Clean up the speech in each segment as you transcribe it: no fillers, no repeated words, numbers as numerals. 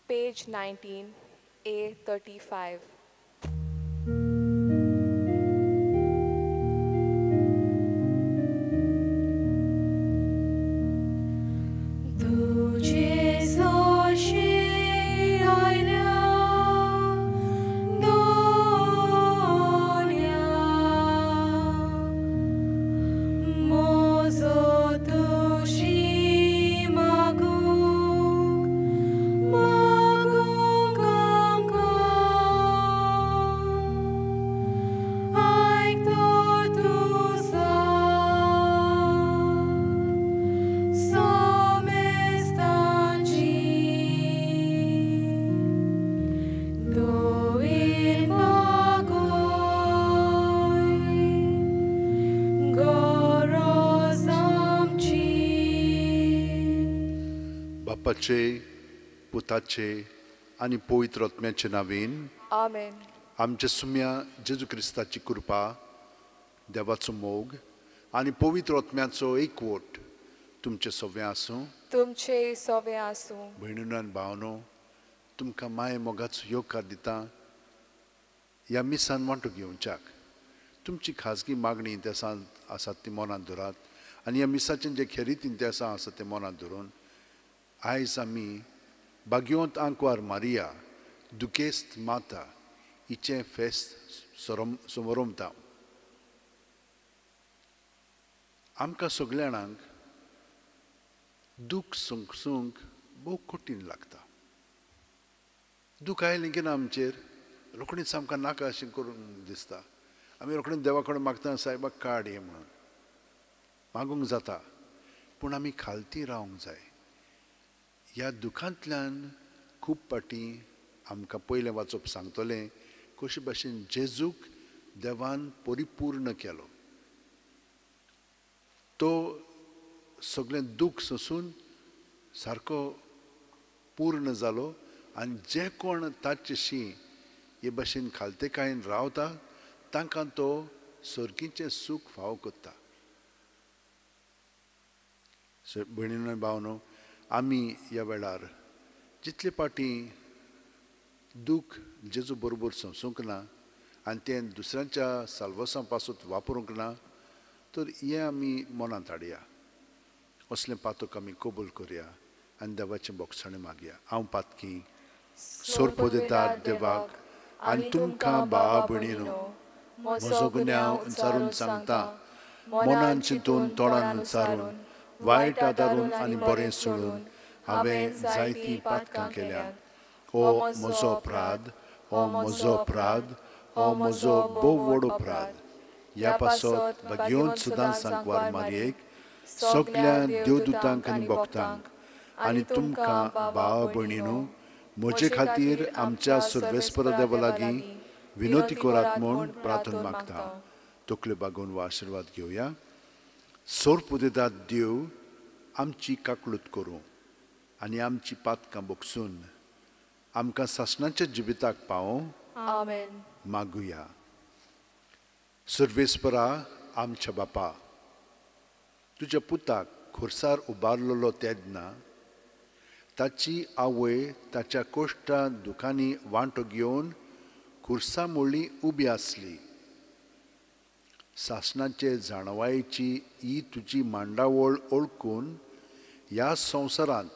Page 19, A35. तुझे सोशी आयल्या दोन्या mojo तुझी मागूंक मागूंक आमकां आयकतो तुझो somestanci doir magoy goros amci. बापाचे पुताचे आणि पवित्र आत्म्याचे नावीन Amen. आमच्या सुम्या जेजू क्रिस्ताची कृपा देवाचो मोग आणि पवित्र आत्म्याचो एकवट तुमचे सगळे आसूं. तुमचे सोवे आसूं. भयणीनो आनी भावनो तुमकां माये मोगाचो योगकार दिता ह्या मिसान वांटो घेवच्याक. तुमची खाजगी मागणी इंतेसां आसात ती मनांत धरात आनी ह्या मिसाचें जे खेरीत इंतेसां आसात ते मनांत धरून आयज आमी बागयोंत आंकवार मारिया दुखेस्त माता हिचें फेस्त समोरमता. आमकां सगळ्यांक दूख सोंसूंक भोव कठीण लागता. दूख आयलें की ना आमचेर रोखडीच आमकां नाका अशें करून दिसता. आमी रोखडीच देवा कडेन मागता सायबाक काड हे म्हणून मागूंक जाता पूण आमी खालती रावंक जाय. ह्या दुखांतल्यान खूब पाटी आमकां पयलें वाचप सांगतलें कशे भाशेन जेजूक देवान परिपूर्ण केलो. तो सगळें दूख सोंसून सारको पूर्ण जालो आनी जे कोण ताचेशी हे भाशेन खालतेकायेन रावता तांकां तो सर्गीचें सूख फावो करता. भयणीनो आनी भावनो आमी ह्या वेळार जितले पाटी दूख जेजू बरोबर सोंसूंक ना आनी तें दुसऱ्यांच्या साल्वसां पासून वापरूंक ना तर हें आमी मनांत हाडया. असलें पातूक आमी कबूल करया आनी देवाचें बोगसाणें मागया. हांव पातकी सोर पोदेतात देवाक आनी तुमकां भावा भयणीनो म्हजो गुन्यांव उंचारून सांगता मनान चिंतून तोंडान उच्चारून वायट आदारून आनी बरें सोडून हांवें जायतीं पातकां केल्यात. हो म्हजो अपराध, हो म्हजो अपराध, हो म्हजो भोव व्हड अपराध. ह्या पासत बागयोंत सुद्दां सांकवार मारयेक सगळ्या देवदूतांक आनी भक्तांक आनी तुमकां भावा भयणीनो म्हजे खातीर आमच्या सर्वेस्पर देवा लागीं विनोती करात म्हूण प्रार्थना मागता. तकल्यो बागोवन हो आशिर्वाद घेवया. सोर पुदेतात देव आमची काकळूत करूं आनी आमची पातकां बोगसून आमकां सासणाच्या जिविताक पावों. Amen. मागुया. सर्वेस्परा आमच्या बापा तुज्या पुताक खुर्सार उबारलेलो तेदना ताची आवय ताच्या कोश्टां दुखांनी वांटो घेवन खुर्सा मोळी उबी आसली. सासणाचे जाणवायेची ही तुजी मांडावळ ओळखून ह्या संवसारांत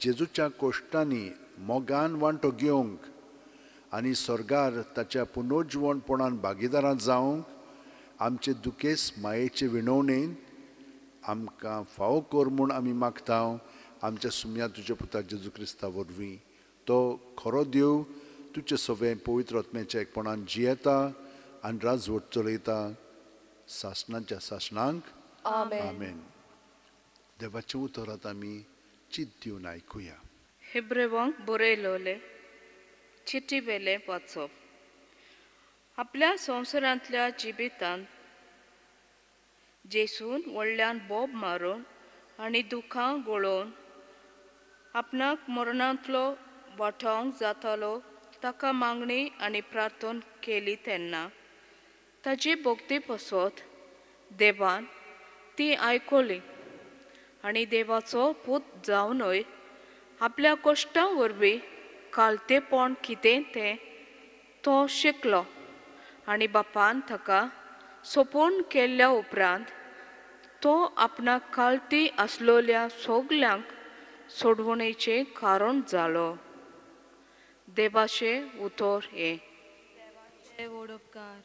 जेजूच्या कोश्टांनी मोगान वांटो घेवंक आनी स्वर्गार ताच्या पुनर्जिवणपणान भागीदारां जावंक आमचे दुखेस मायेचे विणवणेन आमकां फावो कर म्हूण आमी मागता. आमच्या सुम्या तुज्या पुता जेजू क्रिस्ता वरवीं तो खरो देव तुजे सगळें पवित्र आत्म्याच्या एकपणान जियेता आनी राजवट चलयता सासणाच्या सासणांक. आमेन. देवाचें उतरांत आमी चित दिवन आयकुया. हेब्रेवांक बरयलोले चिटी वेले वाचप. आपल्या संवसारांतल्या जिबितांत जेसून व्हडल्यान बोब मारून आनी दुखां गळोवन आपणाक मरणांतलो वाठावंक जातालो ताका मागणी आनी प्रार्थना केली तेन्ना ताची भक्ती पसत देवान ती आयकली आनी देवाचो पूत जावनय आपल्या कश्टां वरवीं कालतेपण कितें तें तो शिकलो आनी बापान ताका सोपून केल्ल्या उपरांत तो आपणाक कालती आसलोल्या सोगल्यांक सोडवणेचें कारण जालो. देवाचे उतर हे. व्हड उपकार.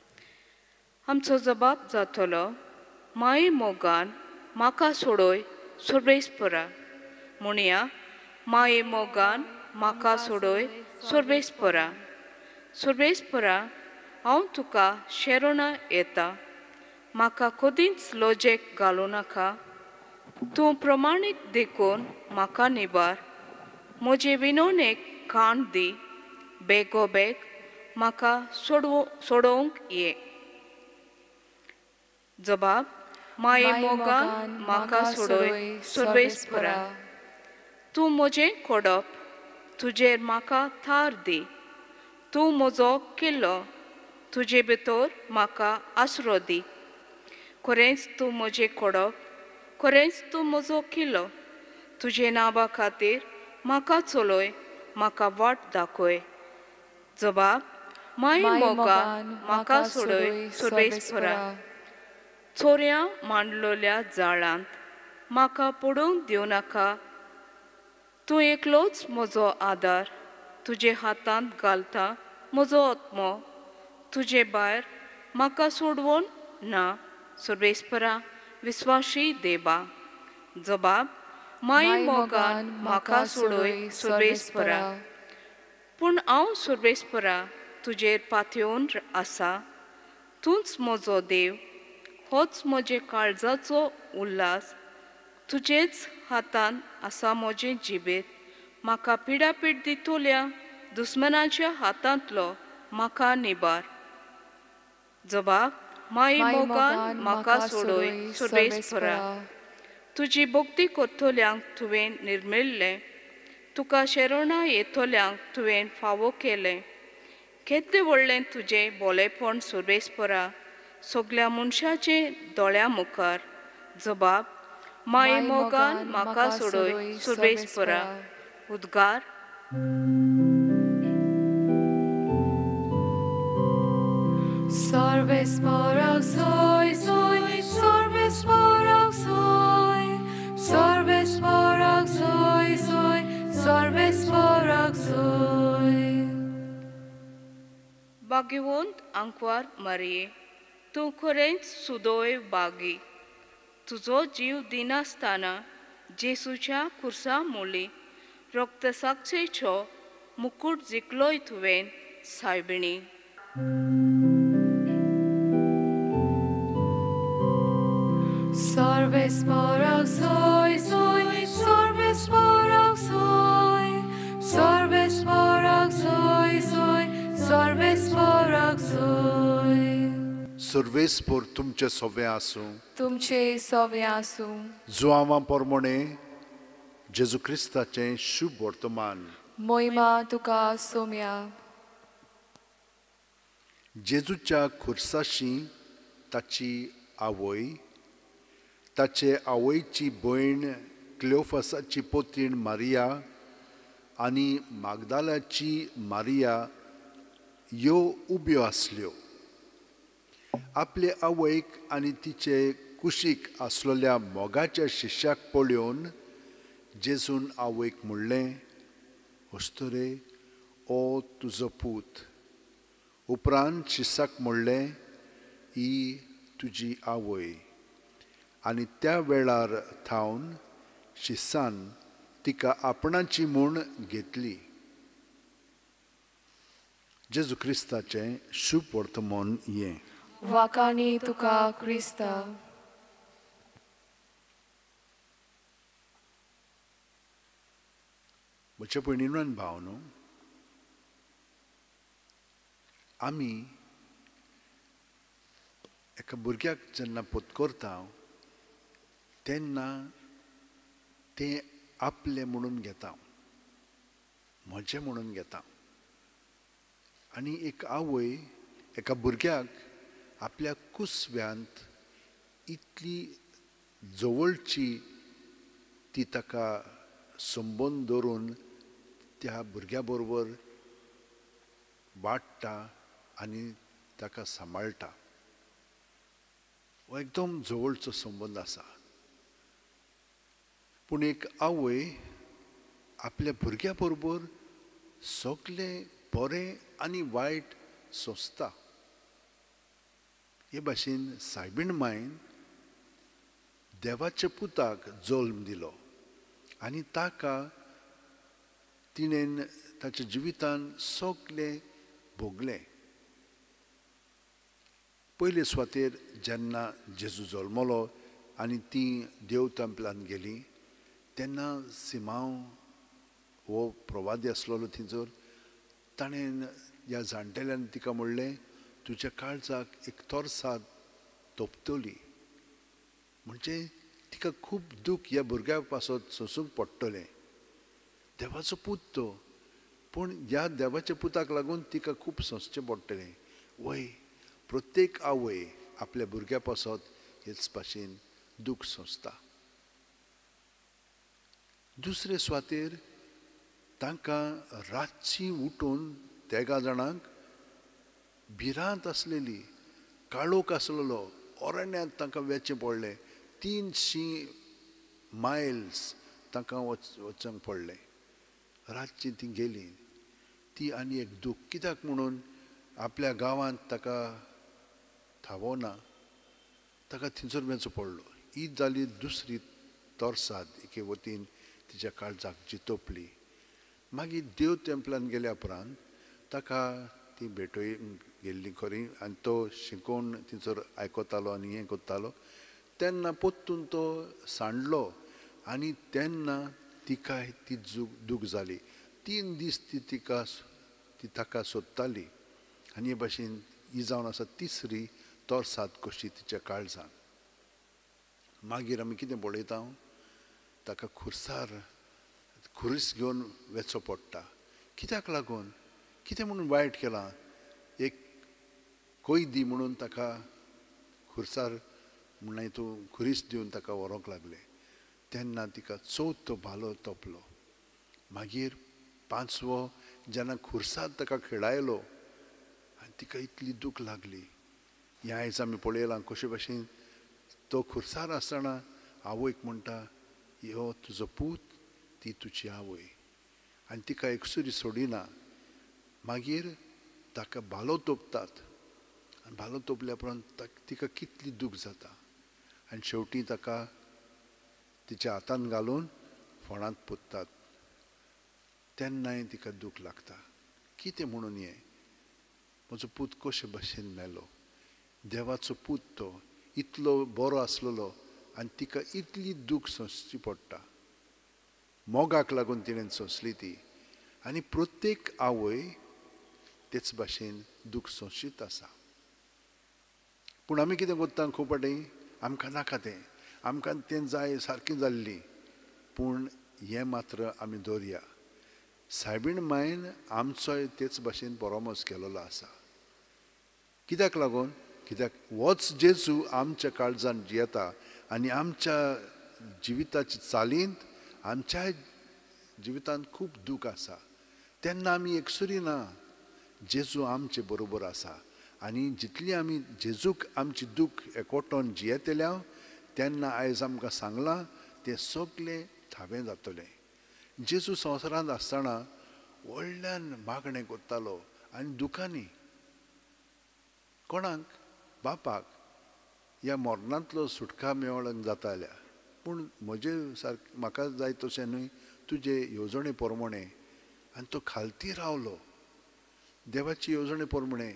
आमचो जबाब जातलो, माय मोगान म्हाका सोडोय सर्वेस्परा. म्हणया, माय मोगान म्हाका सोडोय सर्वेस्परा. सर्वेस्परा, हांव तुका शेरोना येता. म्हाका कधीच लॉजेक घालूं नाका. तूं प्रमाणीत देखून म्हाका निबार. म्हजे विनवणेक कान दी. बेगोबेग म्हाका सोडोवंक ये. जबाब, माय मोगान म्हाका सोडोय सर्वेस्परा. तूं म्हजें कोडप, तुजेर म्हाका थार दी. तूं म्हजो किल्लो, तुजे भितर म्हाका आसरो दी. खरेंच तूं म्हजें कोडप, खरेंच तूं म्हजो किल्लो. तुजे नांवा खातीर म्हाका चलोय, म्हाका वाट दाखय. जबाब, माय मोगान म्हाका सोडोय सर्वेस्परा. चोऱ्यां मांडलोल्या जाळांत म्हाका पडूंक दिवं नाका. तूं एकलोच म्हजो आदार. तुजे हातांत घालता म्हजो आत्मो. तुजे भायर म्हाका सोडवण ना. सर्वेस्परा, विस्वाशी देवा. जबाब, माय मोगान म्हाका सोडोय सर्वेस्परा. पूण हांव सर्वेस्परा तुजेर पातयेवन आसा. तूंच म्हजो देव. होच म्हजे काळजाचो उल्हास. तुजेच हातान आसा म्हजें जिबेत. म्हाका पिडापीड दितोल्या दुस्मनाच्या हातांतलो म्हाका निबार. जबाब, माय मोगान म्हाका सोडोय सर्वेस्परा. तुजी भक्ती करतल्यांक तुवें निर्मिल्लें. तुका शेरोना येतल्यांक तुवें फावो केलें. केद्दें व्हडलें तुजें बोलेपण सर्वेस्परा सगल्या मनशाचे दोळ्या मुखार. जबाब, माय मोगान म्हाका सोडोय सर्वेस्परा. उद्गार. सर्वेस्पराक सोय सोय, सर्वेस्पराक सोय. सर्वेस्पराक सोय सोय, सर्वेस्पराक सोय. भाग्यवंत आंकवार मारये, तूं खरेंच सुदोय बागी. तुजो जीव दिनासतना जेसूच्या खुर्सा मोली रक्तसाक्षेचो मुकुट जिखलोय तुवें सायबिणी. सर्वेस्पराक सोय सोय, सर्वेस्पराक सोय. सर्वेस्पराक सोय सोय, सर्वेस्पराक सोय. सर्वेस्पर तुमचे सोवे आसूं. तुमचे सोवे आसूं. जुआंवा पोरमोणे जेजू क्रिस्ताचें शुभ वर्तमान. मोहिमा तुका सोम्या. जेजूच्या खुर्साशी ताची आवय, ताचे आवयची भयण क्लेओफासाची पोतीण मारिया आनी मागदालाची मारिया ह्यो उब्यो आसल्यो. आपले आवयक आनी तिचे कुशीक आसलोल्या मोगाच्या शिश्याक पळोवन जेजून आवयक म्हणलें, अस्तोरे, ओ तुजो पूत. उपरांत शिसाक म्हणलें, ही तुजी आवय. आनी त्या वेळार थावन शिसान तिका आपणाची म्हूण घेतली. जेजू क्रिस्ताचें शुभ वर्तमान हें. वाकानी तुका क्रिस्ता. म्हज्या भयणीनो आनी भावनो, आमी एका भुरग्याक जेन्ना पोतकोरता तेन्ना तें आपलें म्हणून घेता, म्हजें म्हणून घेता. आनी एक आवय एका भुरग्याक आपल्या कुसव्यांत इतली जवळची ती ताका संबंद दवरून त्या भुरग्या बरोबर वाडटा आनी ताका सांबाळटा हो एकदम जवळचो संबंद आसा. पूण एक आवय आपल्या भुरग्या बरोबर सगळें बरें आनी वायट सोंसता. हे भाशेन सायबीण मायन देवाच्या पुताक जल्म दिलो आनी ताका तिणेन ताच्या जिवितान सगळें भोगलें. पयले सुवातेर जेन्ना जेजू जल्मलो आनी ती देव तेंपलान गेली तेन्ना सिमांव हो प्रवादी आसलेलो थंयसर ताणें ह्या जाणटेल्यान तिका म्हणलें तुज्या काळजाक एक तोरसाद तोपतली. म्हणजे तिका खूब दूख ह्या भुरग्या पासत सोंसूंक पडटलें. देवाचो पूत तो, पूण ह्या देवाच्या पुताक लागून तिका खूब सोंसचें पडटलें. वय प्रत्येक आवय आपल्या भुरग्या पासत हेच भाशेन दूख सोंसता. दुसरे सुवातेर तांकां रातची उठून तेगा जाणांक भिरांत आसलेली काळोख आसलेलो अरण्यांत तांकां वचचें पडलें. 300 मायल्स तांकां वचूंक पडलें. रातची ती गेली. ती आनी एक दूख कित्याक म्हणून आपल्या गांवांत ताका थावोना ताका थंयसर वचचो पडलो. ही जाली दुसरी तोरसाद एके वतीन तिच्या काळजाक जी तोपली. मागीर देव तेंपलान गेल्या उपरांत ताका ती भेटोय गेल्ली खरी आनी तो शिकोवन थंयसर आयकतालो आनी हें करतालो. तेन्ना पोत्तून तो सांडलो आनी तेन्ना तिकाय ती दूख जाली. 3 दीस ती ताका सोदताली आनी हे भाशेन ही जावन आसा तिसरी तोरसाद कशी तिच्या काळजान. मागीर आमी कितें पळयता ताका खुरीस घेवन वेचो पडटा. कित्याक लागून कितें म्हणून वायट केलां. एक कोयदी म्हणून ताका खुर्सार म्हण हितून खुरीस दिवन ताका व्हरोंक लागले. तेन्ना तिका चवथो भालो तोपलो. मागीर 5वो जेन्ना खुर्सार ताका खेळायलो आनी तिका इतली दूख लागली. हें आयज आमी पळयलां कशे भाशेन तो खुर्सार आसतना आवयक म्हणटा हो तुजो पूत ती तुजी आवय आनी तिका एकसुरी सोडिना. मागीर ताका भालो तोपतात आनी भालो तोपल्या उपरांत तिका कितली दूख जाता आनी शेवटी ताका तिच्या हातान घालून फोंडांत पुत्तात. तेन्नाय तिका दूख लागता. कितें म्हणून हें म्हजो पूत कशे भाशेन मेलो. देवाचो पूत तो इतलो बरो आसलेलो आनी तिका इतली दूख सोंसची पडटा. मोगाक लागून तिणेन सोंसली ती. आनी प्रत्येक आवय तेच भाशेन दूख सोंसीत आसा. पूण आमी कितें करता खूब फावटी आमकां नाका तें आमकां तें जाय सारकें जाल्ली. पूण हें मात्र आमी दवरया सायबीण मायन आमचोय तेच भाशेन परामर्श केलेलो आसा. कित्याक लागून कित्याक होच जेजू आमच्या काळजान जियेता आनी आमच्या जिविताची चालींत आमच्या जिवितांत खूब दूख आसा. तेन्ना आमी एकसुरी ना जेजू आमचे बरोबर आसा आनी जितली आमी जेजूक आमची दूख एकवटोन जियेतल्या तेन्ना आयज आमकां सांगलां तें सगळें थावें जातलें. जेजू संवसारांत आसतना व्हडल्यान मागणें करतालो आनी दुखांनी कोणाक बापाक ह्या मरणांतलो सुटका मेळोंक जाता जाल्यार. पूण म्हजे सारकें म्हाका जाय तशें न्हय तुजे येवजणे प्रमाणे आनी तो खालती रावलो. देवाची येवजणे प्रमाणे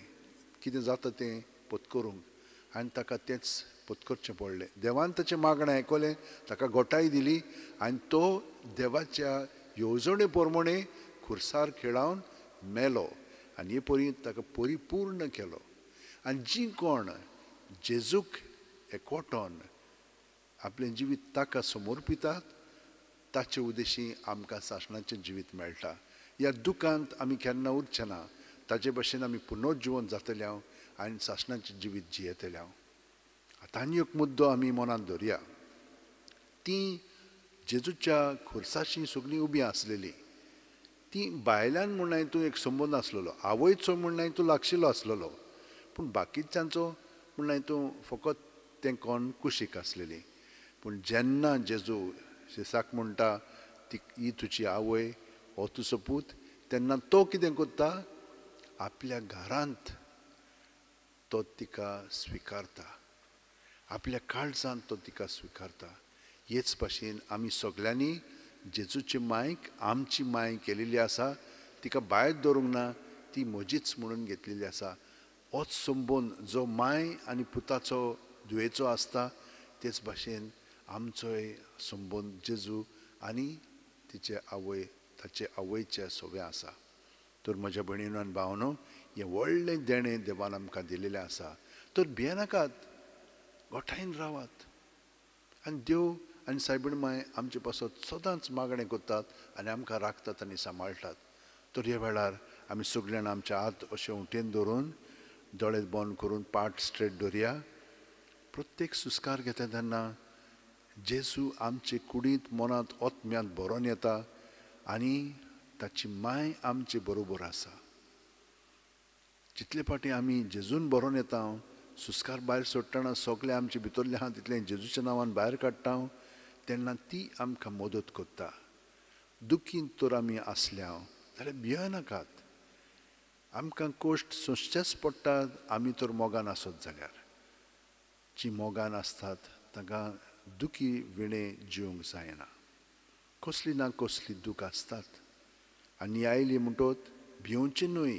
कितें जाता तें पत्करूंक आनी ताका तेंच पत्करचें पडलें. देवान ताचें मागणें आयकलें ताका गोठाय दिली आनी तो देवाच्या येवजणे प्रमाणे खुर्सार खेळावन मेलो आनी हे परी ताका परिपूर्ण केलो. आनी जी कोण जेजूक एकवटोन आपलें जिवीत ताका समर्पितात ताचे उद्देशी आमकां सासणाचें जिवीत मेळटा. ह्या दुखांत आमी केन्ना उरचे ना. ताचे भाशेन आमी पुनर्जीवन जातल्या आनी सासणाचें जिवीत जियेतल्या. आतां आनी एक मुद्दो आमी मनांत दवरया. ती जेजूच्या खुर्साची सगळीं उबीं आसलेली ती बायलान म्हूण हातूंत एक संबंद आसलेलो, आवयचो म्हूण हातूंत लागशिल्लो आसलेलो, पूण बाकीच्यांचो म्हूण हातूंत फकत तें कोण कुशीक आसलेली. पूण जेन्ना जेजू शेसाक म्हणटा ती ही तुजी आवय हो तुजो पूत, तेन्ना तो कितें करता, आपल्या घरांत तो तिका स्विकारता, आपल्या काळजांत तो तिका स्विकारता. हेच भाशेन आमी सगळ्यांनी जेजूची मांयक आमची मांय केलेली आसा, तिका भायर दवरूंक ना, ती म्हजीच म्हणून घेतलेली आसा. होच संबंद जो मांय आनी पुताचो दुयेचो आसता, तेच भाशेन आमचोय संबंद जेजू आनी तिचे आवय ताचे आवयचे सोबे आसा. तर म्हज्या भयणीनो आनी भावनो, हें व्हडलें देणें देवान आमकां दिलेलें आसा. तर भियेनाकात, गोठायन रावात आनी देव आनी सायबीण मांय आमचे पासत सदांच मागणें करतात आनी आमकां राखतात आनी सांबाळटात. तर ह्या वेळार आमी सगळीं जाणां आमचे हात अशे उंटेन दवरून दोळे बंद करून पाट स्ट्रेट दवरया. प्रत्येक सुस्कार घेता तेन्ना जेजू आमचे कुडींत मनांत ओतम्यांत भरोन येता आनी ताची मांय आमचे बरोबर आसा. जितले फाटी आमी जेजून भरोन येता, सुस्कार भायर सोडटना सगळे आमचे भितरले आहा तितलें जेजूच्या नांवान भायर काडटा, तेन्ना ती आमकां मदत करता. दुखींत तर आमी आसल्या जाल्यार भियेनाकात. आमकां कश्ट सोंसचेच पडटात, आमी तर मोगान आसत जाल्यार. जी मोगान आसतात तांकां दुखी विणे जिवंक जायना. कसली ना कसली दूख आसतात आनी आयली म्हणटोत भिवची न्हय.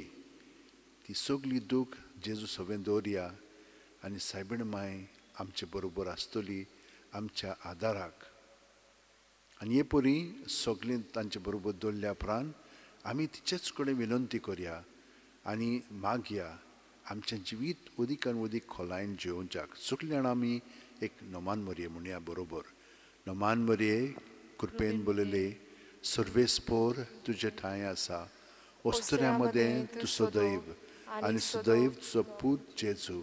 ती सगळी दूख जेजू सवें दवरया आनी सायबीण मांय आमचे बरोबर आसतली आमच्या आदाराक. आनी हे परी सगळीं तांचे बरोबर दवरल्या उपरांत आमी तिचेच कडेन विनंती करया आनी मागया आमचें जिवीत अदीक आनी अदीक खोलायेन जिवोवच्याक. सगळीं जाणां आमी एक नोमान मरये म्हणया बरोबर. नोमान मरये कृपेन बोलले, सर्वेस्पोर तुजे ठांय आसा, ओस्तऱ्यामध्ये तूं सदैव आनी सदैव तुजो पूत जेजू.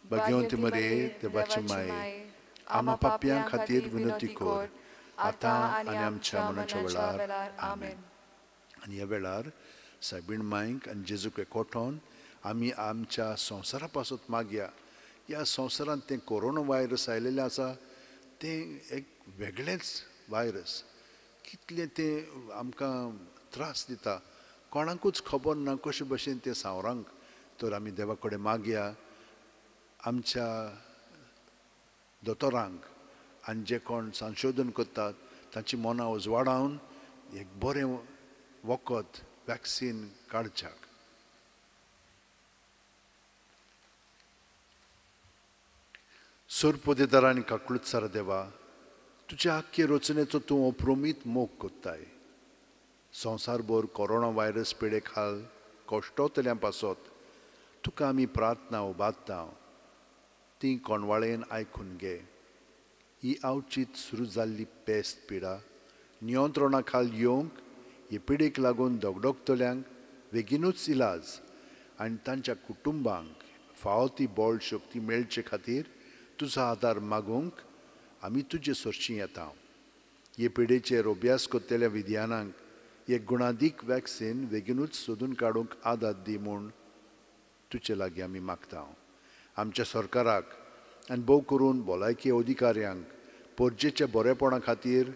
भाग्यवंती मरये देवाची माये, आम्हा पापयां खातीर विनंती कर, आतां आनी आमच्या मरणाच्या वेळार आमेन. आनी ह्या वेळार सायबीण मांयक आनी जेजूक एकवटोन आमी आमच्या संवसारा पासत मागया. ह्या संवसारांत तें कोरोना वायरस आयलेलें आसा, तें एक वेगळेंच वायरस. कितलें तें आमकां त्रास दिता, कोणाकूच खबर ना कशे भशेन तें सावरांक. तर आमी देवा कडेन मागया आमच्या दोतोरांक आनी जे कोण संशोधन करतात तांची मनां उजवाडावन एक बरें वखद वॅक्सीन काडच्याक. सोरपोदेदार आनी काकुळसार देवा, तुज्या आख्खे रचनेचो तूं अप्रोमीत मोग कोत्ताय. संवसारभर कोरोना वायरस पिडे खाल कोश्टोतल्यां पासत तुका आमी प्रार्थना उबारता, ती कोणवाळेन आयकून घे. ही आवचीत सुरू जाल्ली पेस्त पिडा नियंत्रणा खाल येवंक, हे पिडेक लागून दोगदोगतल्यांक बेगीनूच इलाज आनी तांच्या कुटुंबांक फावो ती बळ शक्ती मेळचे खातीर तुजो आदार मागूंक आमी तुजे सोरशीं येता. हे पिडेचेर अभ्यास करतल्या विद्यानांक एक गुणादीक वॅक्सीन बेगीनूच सोदून काडूंक आदार दी म्हूण तुजे लागीं आमी मागता. आमच्या सरकाराक आनी भोव करून भलायकी अधिकाऱ्यांक परजेच्या बरेपणा खातीर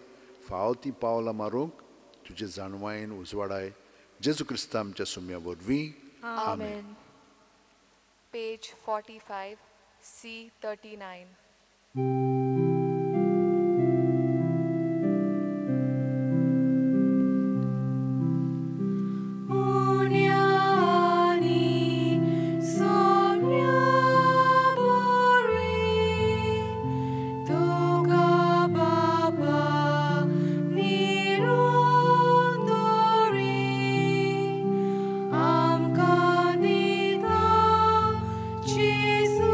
फावो ती पावलां मारूंक तुजे जाणवायेन उजवाडाय. जेजू क्रिस्ता आमच्या सुम्या वरवीं. आमेन. Page 45, C 39. Jesus,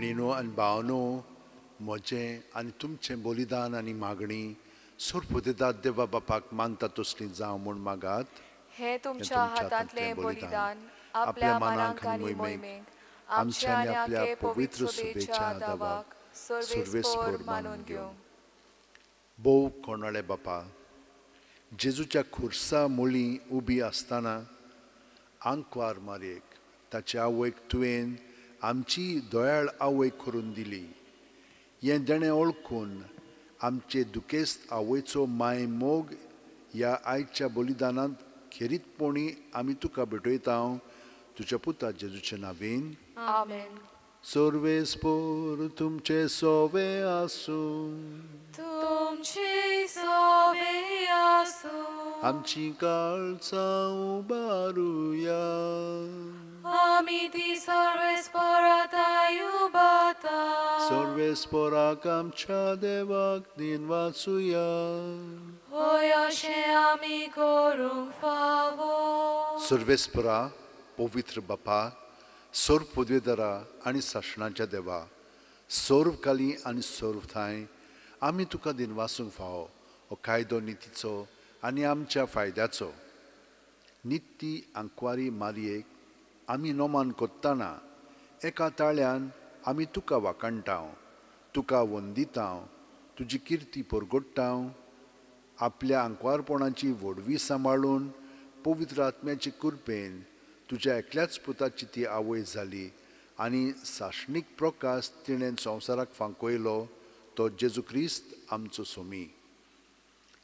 भयणीनो आनी भावनो म्हजें आनी तुमचें बलिदान आनी मागणी सोरपुदेदाद देवा बापाक मानता तसलीं जावं म्हूण मागात. हे तुमच्या हातांतलें बलिदान आपल्या मानांक आनी मोहिमेक आमचे आनी आपल्या पवित्र सुबेच्या दावाक सर्वेस्पर मानून घेवंक. बोव कोणाळे बापा, जेजूच्या खुर्सा मुळी उबी आसतना आंकवार मारयेक ताचे आवयक तुवें आमची दोयाळ आवयक करून दिली. हें देणें ओळखून आमचे दुखेस्त आवयचो माय मोग ह्या आयच्या बलिदानांत खेरीतपणी आमी तुका भेटयता तुज्या पुता जेजूच्या नांवेन. आमेन. सर्वेस्पर तुमचे सोवे आसूं, तुमचे सोवे आसूं, आमची काळजां उबारुया. आमी ती सर्वेस्परात उबारता. सर्वेस्पराक आमच्या देवाक दिन वाचुया. होय अशें आमी करूंक फावो. सर्वेस्परा पवित्र बापा, सोर पदवेदारा आनी सासणाच्या देवा, सोर्वकाली आनी सोर्वथाय आमी तुका दिन वाचूंक फावो हो कायदो नितीचो आनी आमच्या फायद्याचो. नित्य आंकवारी मारयेक आमी नोमान कोत्ताना एका ताळ्यान आमी तुका वाकणटाव, तुका वंदिताव, तुजी किर्ती परगोडटाव. आपल्या आंकवारपणाची व्हडवी सांबाळून पवित्र आत्म्याचे कृपेन तुज्या एकल्याच पुताची ती आवय जाली आनी सासणीक प्रकाश तिणें संवसाराक फांकयलो तो जेजू क्रिस्त आमचो सोमी.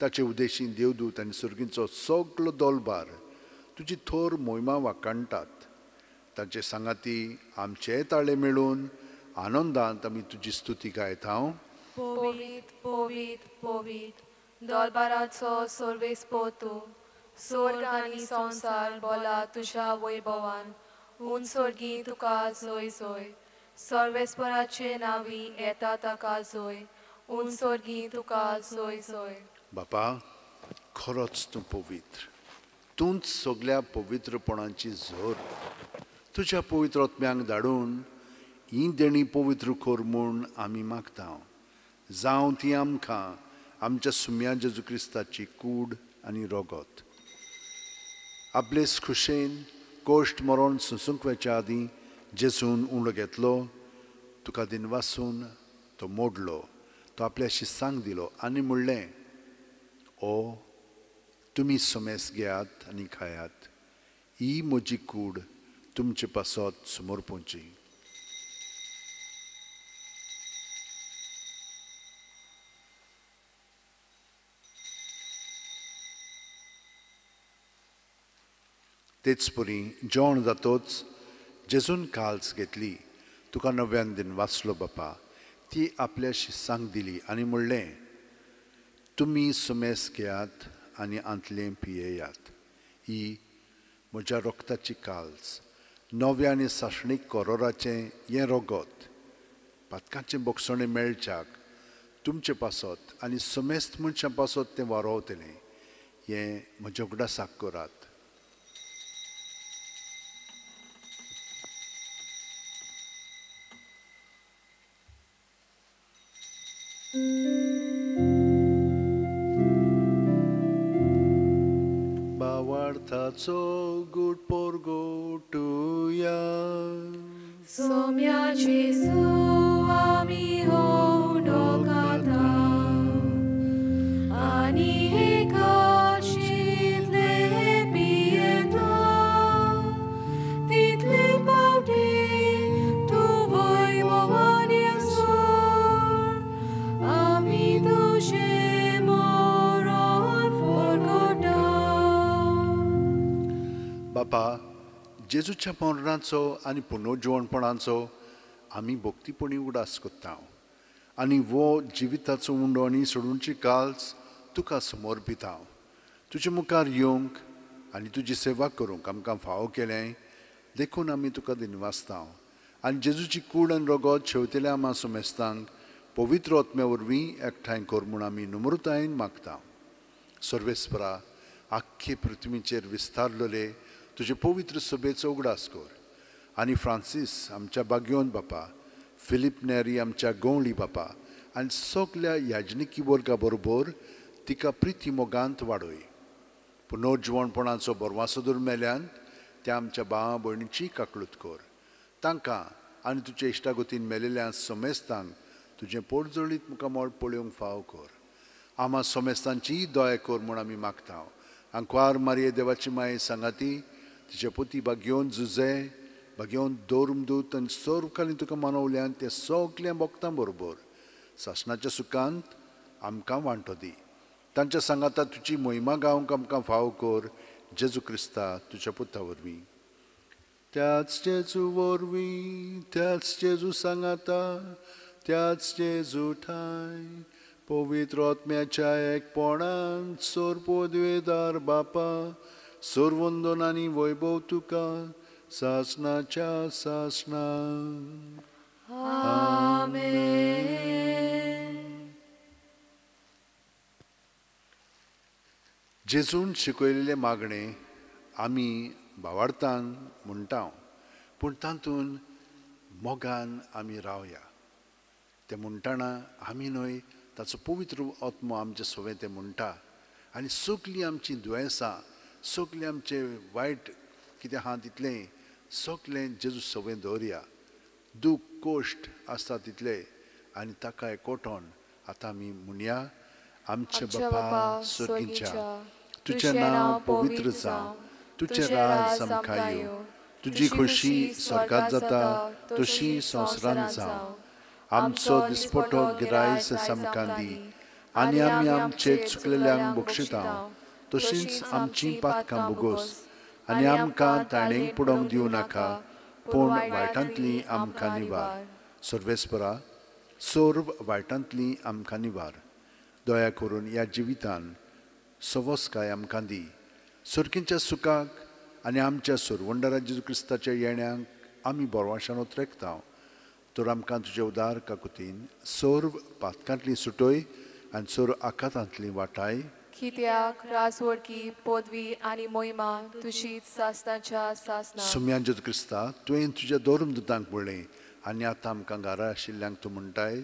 ताचे उदेशीन देवदूत आनी सुर्गींचो सगलो दोलबार तुजी थोर मोहिमा वाकणटात. ताचे सांगाती आमचे ताळे मेळून आनंदांत आमी तुजी स्तुती गायता. पोवीत पोवीत पोवीत दोलबाराचो सर्वेस्पर तूं. स्वर्ग आनी संवसार बोला तुज्या वैभवान. उंचसर्गी तुका जोय जोय. सर्वेस्पराचे नांवी येता ताका जोय. उंचसर्गी तुका जोय जोय. बापा, खरोच तूं पवित्र. तूंच सगल्या पवित्रपणाची झोर. तुज्या पवित्र आत्म्यांक धाडून ही देणी पवित्र कर म्हूण आमी मागता. जावं ती आमकां आमच्या सुम्या जेजू क्रिस्ताची कूड आनी रोगत. आपले खुशेन कोश्ट मरण सुसुंकवेच्या आदीं जेजून उंडो घेतलो, तुका दिन वाचून तो मोडलो, तो आपल्या शिस्सांक दिलो आनी म्हणलें, ओ तुमी सोमेस घेयात आनी खायात. ही म्हजी कूड तुमचे पासत समोर पोवची. तेच परी जेवण जातोच जेजून काल्स घेतली, तुका नव्यान दिन वाचलो बापा. ती आपल्या शिस्सांक दिली आनी म्हणलें, तुमी सुमेस घेयात आनी आंतलें पियेयात. ही म्हज्या रोगताची काल्स, नव्या आनी सासणीक कोरोराचें हें रोगत. पातकाचें बोगसणें मेळच्याक तुमचे पासत आनी समेस्त मनशां पासत तें वारोवतलें. हें म्हज्या उगडासाक करात. भावार्थाचो गूट परगोटुया. सोम्या जेजू आमी होवडो खाता आनी एकाशीतले पियेता. तितले पावटी तूं वैभवानी आसून आमी तुजें मरण परगोटा. बापा, जेजूच्या मरणाचो आनी पुनर्जीवनपणाचो आमी भक्तीपणी उडास कोत्ता आनी वो जिविताचो उंडो आनी सोडूंची काल्स तुका समर्पिता. तुजे मुखार येवंक आनी तुजी सेवा करूंक आमकां फावो केलें देखून आमी तुका दिनवासता. आनी जेजूची कूड आनी रोगत शेवतेल्या आमा सुमेस्तांक पवित्र आत्म्या वरवीं एकठांय कर म्हूण आमी नम्रतायेन मागता. सर्वेस्परा, आख्खे पृथ्वीचेर विस्तारलेले तुजे पवित्र सभेचो उगडास कर. आनी फ्रांसीस आमच्या बागयोन बापा, फिलिप नेरी आमच्या गवळी बापा आनी सगल्या याजनिकी वर्गा बरोबर तिका प्रिती मोगांत वाडय. पुनर्जीवणपणाचो बरवासोदूर मेल्यान त्या आमच्या भावा भयणीची काकळूत कर. तांकां आनी तुज्या इश्टागतीन मेलेल्या समेस्तांक तुजें पोटजळीत मुखामळ पळोवंक फाव कर. आम्हा समेस्तांची दया कर म्हूण आमी मागता. आंकवार मारये देवाची माये सांगाती तिचे पती भाग्योन झुजे भाग्योन दोरमदूत आनी सर्वकालीन तुका मानवल्यान ते सगल्या भक्तां बरोबर सासणाच्या सुखांत आमकां वांटो दी. तांच्या सांगाता तुजी महिमा गावंक आमकां फाव कर. जेजू क्रिस्ता तुज्या पुता वरवीं. त्याच जेजू वरवीं त्याच जेजू सांगाता त्याच जेजू ठाय पवित्र आत्म्याच्या एकपणान सोर पदवेदार बापा सोरवंदन आनी वैभव तुका सासणाच्या सासणा. जेजून शिकयलेले मागणे आमी भावार्थान म्हणटा पूण तातूंत मोगान आमी रावया. ते म्हणटना आमी न्हय ताचो पवित्र आत्मो आमचे सवें ते म्हणटा आनी सगलीं आमचीं दुयेंसां सगलें आमचें वायट कितें आहा तितलें सगलें जेजू सवें दवरया. दूख कोश्ट आसता तितलें आनी ताका एकवटोन आतां आमी म्हणया. आमचे बापा स्वर्गीच्या तुजें नांव पवित्र जावं. तुजें राज आमकां येवं. तुजी खुशी स्वर्गांत जाता तशी संवसारांत जावं. आमचो दिसपटो गिरायस आमकां दी आनी आमी आमचे चुकलेल्यांक बक्षिता तशींच आमचीं पातकां बोगोस आनी आमकां ताणेंक पडोवंक दिवं नाका पूण वायटांतलीं आमकां निवार. सर्वेस्परा सर्व वायटांतलीं आमकां निवार. दया करून ह्या जिवितान सवस्काय आमकां दी. सर्गीच्या सुखाक आनी आमच्या सोरवंडरा जेजू क्रिस्ताच्या येण्याक आमी बोरवाशान उतरेकता. तर आमकां तुजे उदार काकुतीन सर्व पातकांतली सुटय आनी सर्व आकातांतली वाटाय. कित्याक राजवडकी पदवी आनी मोहिमा तुजीच सासणाच्या सासणा. सुम्यान जेजू क्रिस्ता तुवें तुज्या दोरमदूतांक म्हणलें आनी आतां आमकां घरा आशिल्ल्यांक तूं म्हणटाय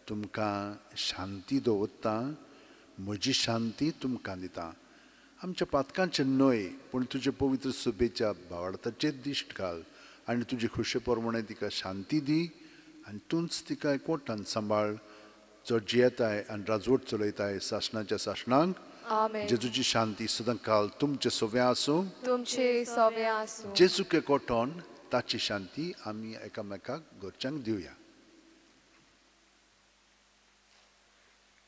तुमकां शांती दवरता म्हजी शांती तुमकां दिता. आमच्या पातकांचे न्हय पूण तुजे पवित्र सुबेच्या भावार्थाचेर दिश्ट घाल आनी तुजी खुशी प्रमाणे तिका शांती दी आनी तूंच तिका एकवटान सांबाळ जो जियेताय आनी राजवट चलयताय सासणाच्या सासणांक. जेजूची शांती सदां काल तुमचे सवें आसूं. तुमचे सवें आसूं. जेजूक एकवटोन ताची शांती आमी एकामेकाक घरच्यांक दिवया.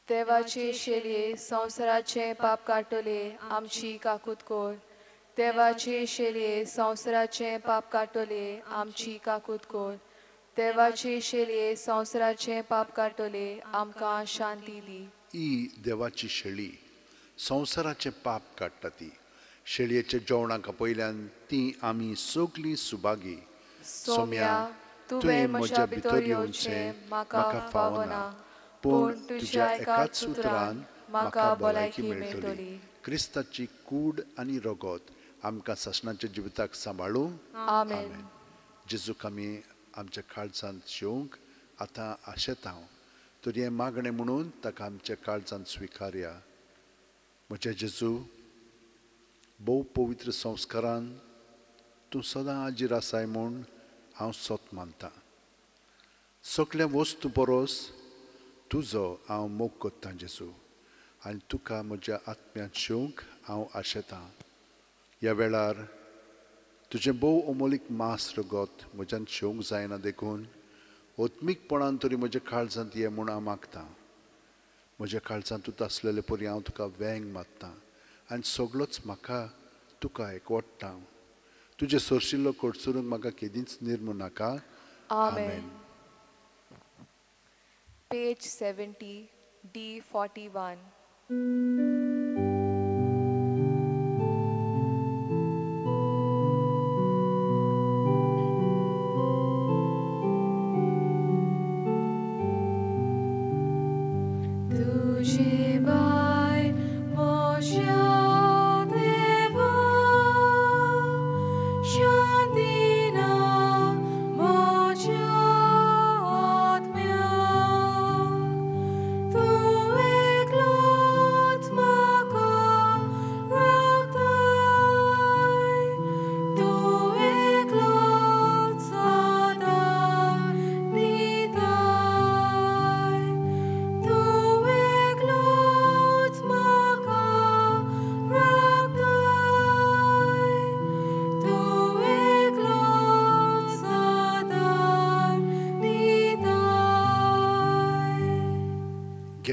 देवाचे शेलये संवसाराचे पाप काटले आमची काकूत कोर. देवाचे शेलये संवसाराचे पाप काटले आमची काकूत कोर. देवाचे शेलये संवसाराचे पाप काटले आमकां शांती दी. ही देवाची शेळी संवसाराचे पाप काडटा ती. शेळयेच्या जेवणाक पयल्यान ती आमी सगलीं सुभागी. सोम्या तुवें म्हज्या भितर येवचें म्हाका फावना पूण तुज्या एकाच उतरान म्हाका भलायकी मेळटली. क्रिस्ताची कूड आनी रगत आमकां सासणाच्या जिविताक सांबाळूं. आमेन. जेजूक आमी आमच्या काळजांत शिवंक आतां आशेता. तर हें मागणें म्हणून ताका आमच्या काळजांत स्विकारया. म्हज्या जेजू भोव पवित्र संस्कारान तूं सदां हाजीर आसाय म्हूण हांव सोत मानतां. सगळ्या वस्तू परस तुजो हांव मोग कोत्तां जेजू आनी तुका म्हज्या आत्म्यांत शिवंक हांव आशेतां. ह्या वेळार तुजें भोव अमोलीक मास रगत म्हज्यान शिवंक जायना देखून ओत्मीकपणान तरी म्हज्या काळजांत ये म्हूण हांव मागतां. म्हज्या काळजांत तूं आसलेले परी हांव तुका वेंग मागतां आनी सगळोच म्हाका तुका एकवटटा. तुजे सोरशिल्लो कोडसुरूंक म्हाका केदींच निर्मू नाका. आमेन. Page 70, D41.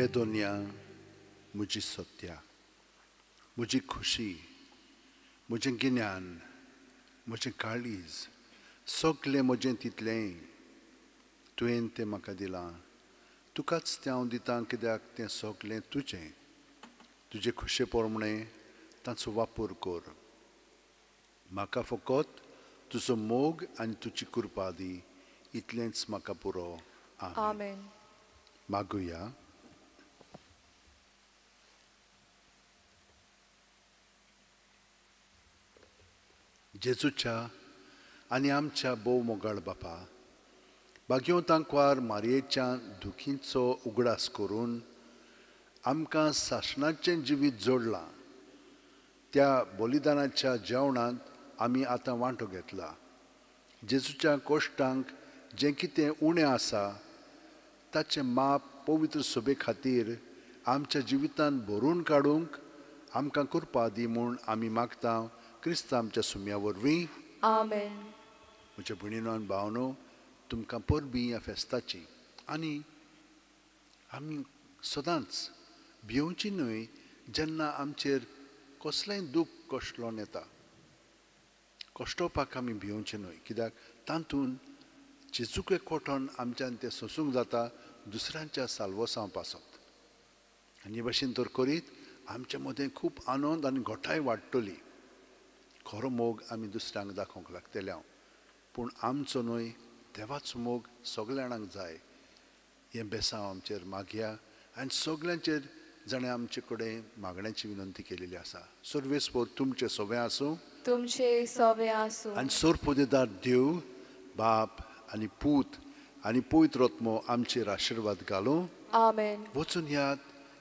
दोनिया म्हजी सत्या, म्हजी खुशी, म्हजें गिन्यान, म्हजें काळीज, सगलें म्हजें तितलें तुवें तें म्हाका दिलां. तुकाच तें हांव दितां कित्याक तें सगलें तुजें. तुजे खुशे प्रमाणें ताचो वापर कर. म्हाका फकत तुजो मोग आनी तुजी कृपा दी, इतलेंच म्हाका पुरो. आमेन. आमेन. मागुया. जेजूच्या आनी आमच्या बोव मोगाळ बापा, भाग्यवंतांकवार मारयेच्या दुखींचो उगडास करून आमकां सासणाचें जिवीत जोडलां. त्या बलिदानाच्या जेवणांत आमी आतां वांटो घेतला. जेजूच्या कोश्टांक जें कितें उणें आसा ताचें माप पवित्र सोबे खातीर आमच्या जिवितांत भरून काडूंक आमकां कृपा दी म्हूण आमी मागता क्रिस्त आमच्या सुम्या वरवीं. आमेन. म्हज्या भयणीनो आनी भावनो, तुमकां परबीं ह्या फेस्ताची आनी आमी सदांच भिवची न्हय जेन्ना आमचेर कसलेंय दूख कश्टलोन येता. कश्टोवपाक आमी भिवचें न्हय, कित्याक तातूंत जेजूक एकवटोन आमच्यान तें सोंसूंक जाता दुसऱ्यांच्या साल्वसांव पासत. आनी हे भाशेन तर करीत आमचे मदें खूब आनंद आनी घोटाय वाडटली. खरो मोग आमी दुसऱ्यांक दाखोवंक लागतले हांव, पूण आमचो न्हय देवाचो मोग सगल्या जाणांक जाय. हें बेसांव आमचेर मागया आनी सगल्यांचेर जाणें आमचे कडेन मागण्याची विनंती केलेली आसा. सर्वेस्पर तुमचें सगळें आसूं. तुमचे सवे आसूं. आनी सोरपोदेदार देव बाप आनी पूत आनी पवित्र आत्मो आमचेर आशिर्वाद घालूं. आमेन. वचून यात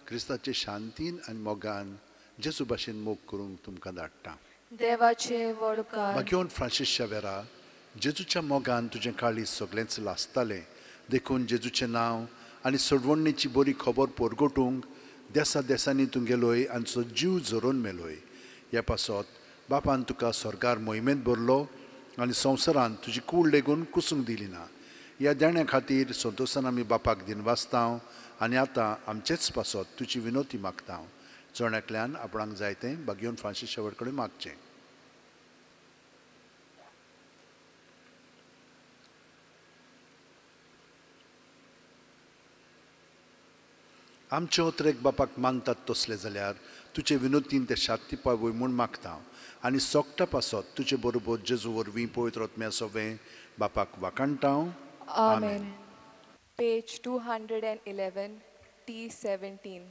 क्रिस्ताचे शांतीन आनी मोगान जेजू भाशेन मोग करूंक तुमकां धाडटा. देवाचे वडकार. भाग्यवंत फ्रांसीस शावेरा, जेजूच्या मोगान तुजें काळीज सगळेंच लासतालें देखून जेजूचें नांव आनी सोडवणेची बरी खबर परगटूंक देसा देसांनी तूं गेलोय आनी तुजो जीव झरोवन मेलोय. ह्या पासत बापान तुका स्वर्गार मोहिमेंत भरलो आनी संवसारांत तुजी कूड लेगून कुसूंक दिली ना. ह्या देण्या खातीर संतोशान आमी बापाक दिनवासतांव आनी आतां आमचेच पासत तुजी विनोती मागता. जोण्यातल्यान आपणाक जाय तें भाग्यवंत फ्रांसीस शावेर कडेन मागचें. आमचे ओत्रेक बापाक मानतात तसले जाल्यार तुजे विनोतीन ते शांती पावय म्हूण मागता आनी सोगटा पासत तुजे बरोबर जेजू वरवीं पवित्र आत्म्या सवें बापाक वाकाणटा. आमेन. Page 211 T17.